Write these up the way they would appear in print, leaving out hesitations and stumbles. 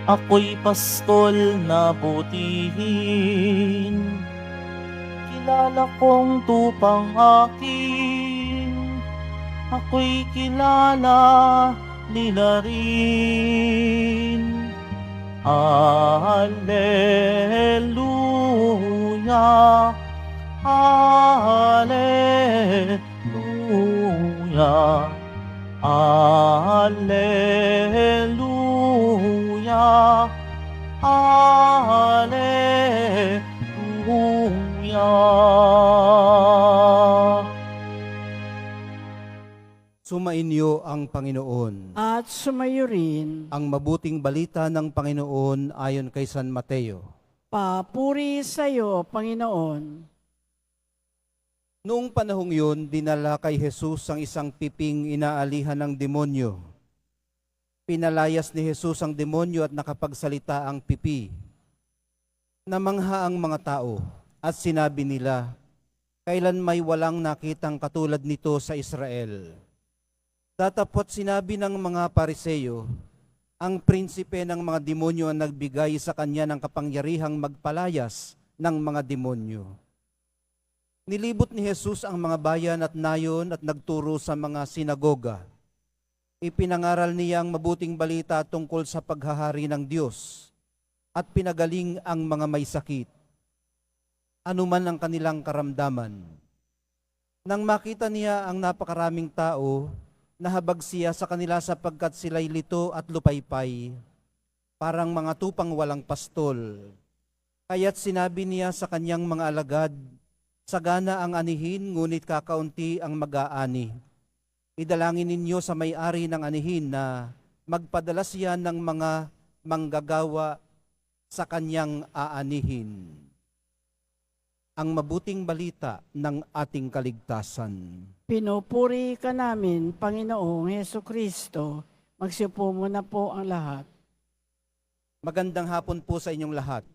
Ako'y pastol na butihin, kilala kong tupang akin. Ako'y kilala nila rin. Alleluia, Alleluia, Alleluia, Alleluia. Sumainyo ang Panginoon. At sumayo rin. Ang mabuting balita ng Panginoon ayon kay San Mateo. Papuri sa iyo, Panginoon. Noong panahong yun, dinala kay Jesus ang isang piping inaalihan ng demonyo. Pinalayas ni Jesus ang demonyo at nakapagsalita ang pipi. Namangha ang mga tao at sinabi nila, kailan may walang nakitang katulad nito sa Israel. Datapot sinabi ng mga Pariseyo, ang prinsipe ng mga demonyo ang nagbigay sa kanya ng kapangyarihang magpalayas ng mga demonyo. Nilibot ni Jesus ang mga bayan at nayon at nagturo sa mga sinagoga. Ipinangaral niya ang mabuting balita tungkol sa paghahari ng Diyos at pinagaling ang mga may sakit, anuman ang kanilang karamdaman. Nang makita niya ang napakaraming tao, nahabag siya sa kanila sapagkat sila'y lito at lupaypay, parang mga tupang walang pastol. Kaya't sinabi niya sa kanyang mga alagad, sagana ang anihin, ngunit kakaunti ang mag-aani. Idalangin ninyo sa may-ari ng anihin na magpadala siya ng mga manggagawa sa kanyang aanihin. Ang mabuting balita ng ating kaligtasan. Pinupuri ka namin, Panginoong Heso Kristo. Magsiupo muna po ang lahat. Magandang hapon po sa inyong lahat.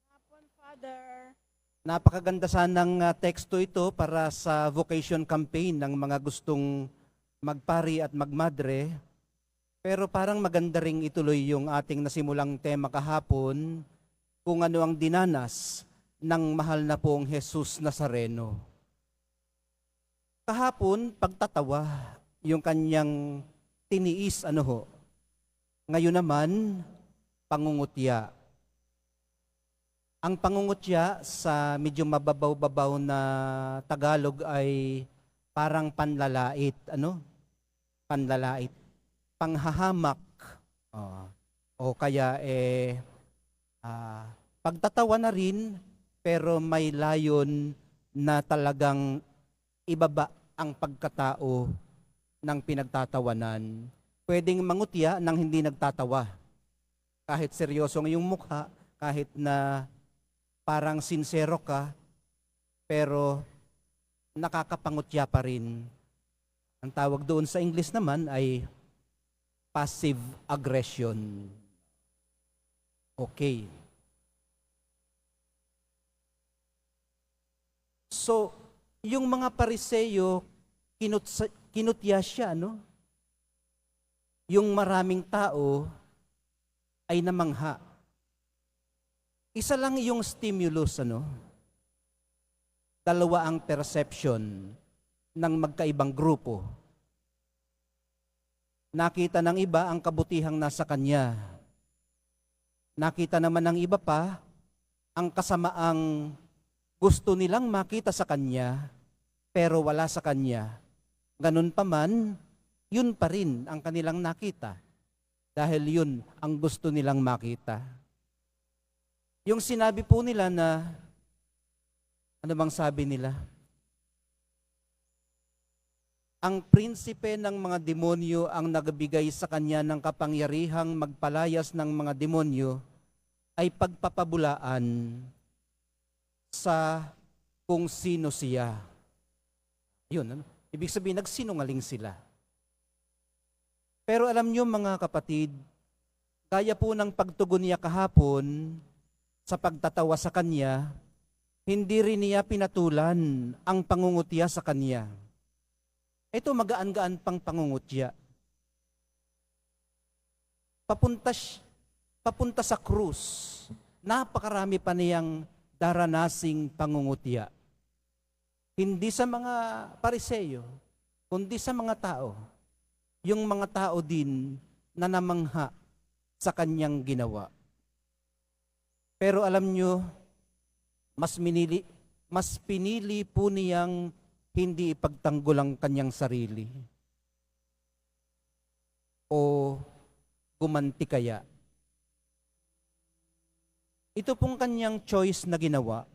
Hapon, Father. Napakaganda sanang teksto ito para sa vocation campaign ng mga gustong magpari at magmadre. Pero parang maganda ring ituloy yung ating nasimulang tema kahapon, kung ano ang dinanas ng mahal na pong Jesus Nazareno. Kahapon, pagtatawa, yung kanyang tiniis, Ngayon naman, pangungutya. Ang pangungutya sa medyo mababaw-babaw na Tagalog ay parang panlalait, Panlalait. Panghahamak. O kaya pagtatawa na rin, pero may layon na talagang ibaba ang pagkatao ng pinagtatawanan. Pwedeng mangutya nang hindi nagtatawa. Kahit seryoso ang iyong mukha, kahit na parang sincero ka, pero nakakapangutya pa rin. Ang tawag doon sa English naman ay passive aggression. Okay. So, yung mga Pariseyo, kinutya siya, Yung maraming tao ay namangha. Isa lang yung stimulus, Dalawa ang perception ng magkaibang grupo. Nakita ng iba ang kabutihang nasa kanya. Nakita naman ng iba pa ang kasamaang gusto nilang makita sa kanya, pero wala sa kanya. Ganun pa man, yun pa rin ang kanilang nakita. Dahil yun ang gusto nilang makita. Yung sinabi po nila na, ano bang sabi nila? Ang prinsipe ng mga demonyo ang nagbigay sa kanya ng kapangyarihang magpalayas ng mga demonyo ay pagpapabulaan sa kung sino siya. Yun, ibig sabihin, nagsinungaling sila. Pero alam nyo mga kapatid, kaya po ng pagtugon niya kahapon sa pagtatawa sa kanya, hindi rin niya pinatulan ang pangungutya sa kanya. Ito magaan-gaan pang pangungutya. Papunta sa krus, napakarami pa niyang daranasing pangungutya. Hindi sa mga Pariseyo, kundi sa mga tao. Yung mga tao din na namangha sa kanyang ginawa. Pero alam nyo, mas pinili po niyang hindi ipagtanggol ang kanyang sarili. O gumanti kaya. Ito pong kanyang choice na ginawa,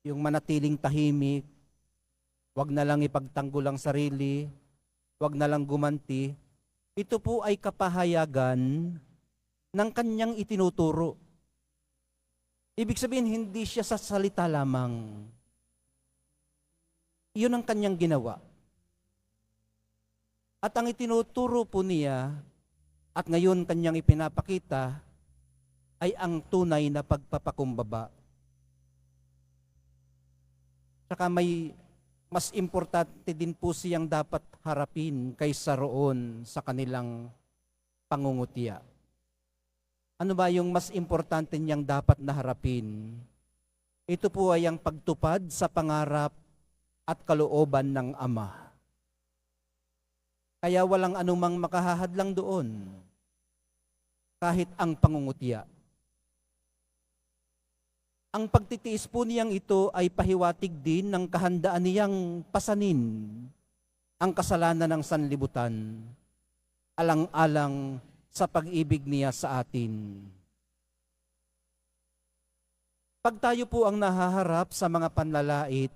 yung manatiling tahimik, wag na lang ipagtanggol ang sarili, wag na lang gumanti, ito po ay kapahayagan ng kanyang itinuturo. Ibig sabihin, hindi siya sa salita lamang. Iyon ang kanyang ginawa. At ang itinuturo po niya, at ngayon kanyang ipinapakita, ay ang tunay na pagpapakumbaba. Saka may mas importante din po siyang dapat harapin kaysa roon sa kanilang pangungutya. Ano ba yung mas importante niyang dapat na harapin? Ito po ay ang pagtupad sa pangarap at kalooban ng Ama. Kaya walang anumang makahahadlang doon, kahit ang pangungutya. Ang pagtitiis po niyang ito ay pahiwatig din ng kahandaan niyang pasanin ang kasalanan ng sanlibutan, alang-alang sa pag-ibig niya sa atin. Pag tayo po ang nahaharap sa mga panlalait,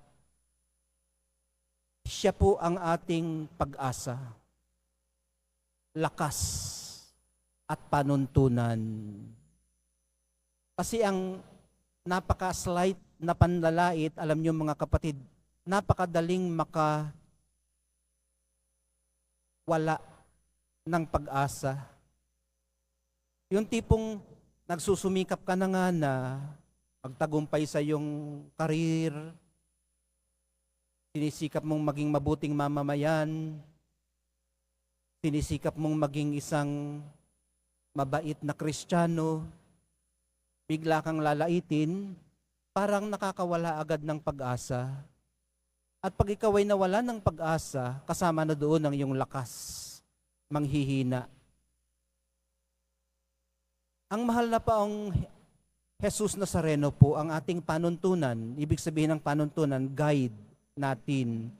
siya po ang ating pag-asa, lakas at panuntunan. Kasi ang napaka-slight na panlalait, alam niyo mga kapatid, napakadaling makawala ng pag-asa. Yung tipong nagsusumikap ka na nga na magtagumpay sa iyong karir, sinisikap mong maging mabuting mamamayan, sinisikap mong maging isang mabait na Kristiyano, bigla kang lalaitin, parang nakakawala agad ng pag-asa. At pag ikaw ay nawala ng pag-asa, kasama na doon ang iyong lakas, manghihina. Ang mahal na paong Jesus Nazareno po, ang ating panuntunan, ibig sabihin ng panuntunan, guide natin.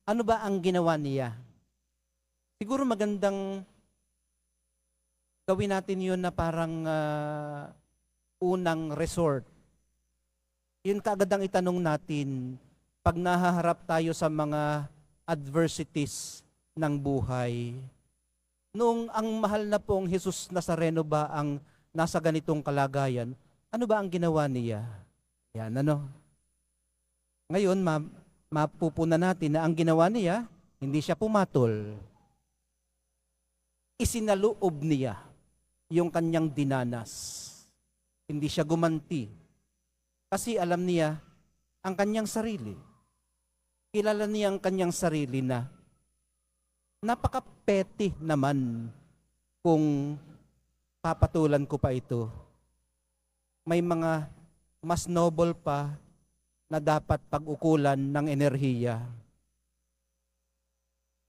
Ano ba ang ginawa niya? Siguro magandang gawin natin yun na parang unang resort. Yun kaagad ang itanong natin pag nahaharap tayo sa mga adversities ng buhay. Noong ang mahal na pong Jesus Nazareno ba ang nasa ganitong kalagayan, ano ba ang ginawa niya? Yan, ano? Ngayon, mapupunan natin na ang ginawa niya, hindi siya pumatol. Isinaloob niya yung kanyang dinanas. Hindi siya gumanti. Kasi alam niya ang kanyang sarili. Kilala niya ang kanyang sarili na napaka-petty naman kung papatulan ko pa ito. May mga mas noble pa na dapat pag-ukulan ng enerhiya.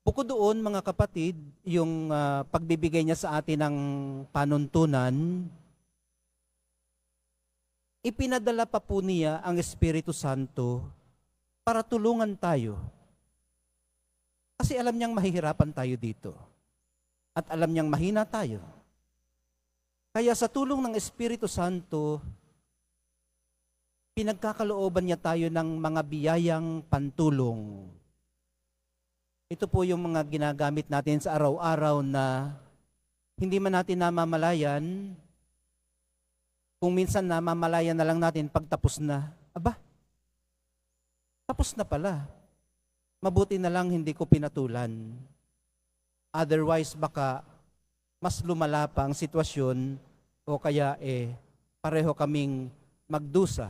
Bukod doon, mga kapatid, yung pagbibigay niya sa atin ng panuntunan, ipinadala pa po niya ang Espiritu Santo para tulungan tayo. Kasi alam niyang mahihirapan tayo dito. At alam niyang mahina tayo. Kaya sa tulong ng Espiritu Santo, pinagkakalooban niya tayo ng mga biyayang pantulong. Ito po yung mga ginagamit natin sa araw-araw na hindi man natin namamalayan. Kung minsan namamalayan na lang natin pag tapos na. Aba, tapos na pala. Mabuti na lang hindi ko pinatulan. Otherwise, baka mas lumala pa ang sitwasyon o kaya pareho kaming magdusa.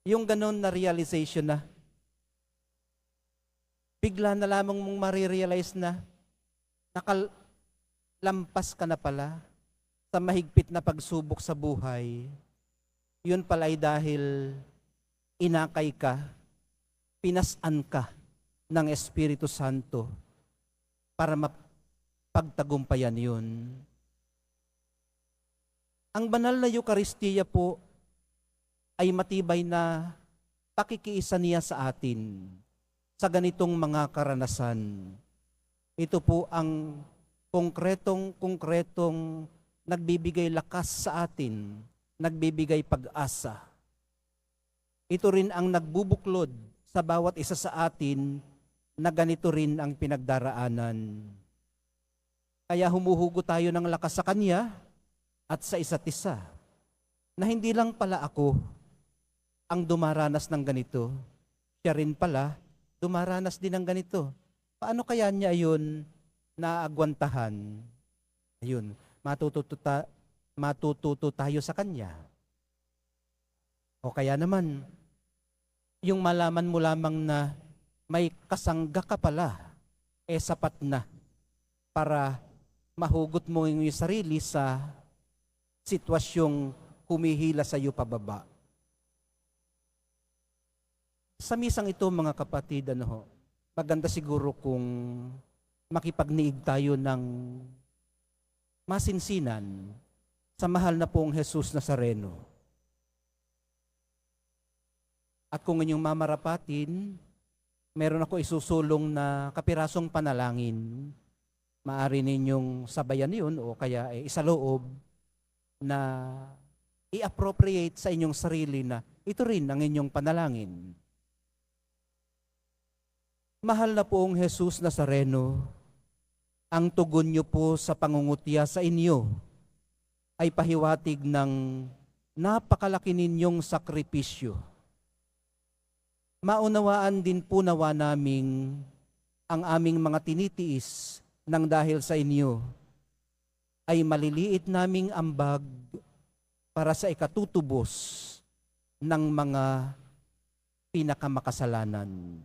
Yung ganon na realization na bigla na lamang mong marirealize na nakalampas ka na pala sa mahigpit na pagsubok sa buhay. Yun pala ay dahil inakay ka, pinasan ka ng Espiritu Santo para mapagtagumpayan yun. Ang banal na Eucharistia po ay matibay na pakikiisa niya sa atin sa ganitong mga karanasan. Ito po ang konkretong nagbibigay lakas sa atin, nagbibigay pag-asa. Ito rin ang nagbubuklod sa bawat isa sa atin na ganito rin ang pinagdaraanan. Kaya humuhugo tayo ng lakas sa Kanya at sa isa't isa, na hindi lang pala ako ang dumaranas ng ganito, siya rin pala dumaranas din ng ganito. Paano kaya niya yun naagwantahan? Ayun, matututo tayo sa Kanya. O kaya naman, yung malaman mo lamang na may kasangga ka pala, sapat na para mahugot mo yung sarili sa sitwasyong humihila sa iyo pababa. Sa misang ito, mga kapatid, maganda siguro kung makipagniig tayo ng masinsinan sa mahal na pong Jesus Nazareno. At kung inyong mamarapatin, meron ako isusulong na kapirasong panalangin. Maaari ninyong sabayan yun o kaya isaloob na i-appropriate sa inyong sarili na ito rin ang inyong panalangin. Mahal na poong Jesus Nazareno, ang tugon niyo po sa pangungutya sa inyo ay pahiwatig ng napakalaki ninyong sakripisyo. Maunawaan din po nawa naming ang aming mga tinitiis nang dahil sa inyo ay maliliit naming ambag para sa ikatutubos ng mga pinakamakasalanan.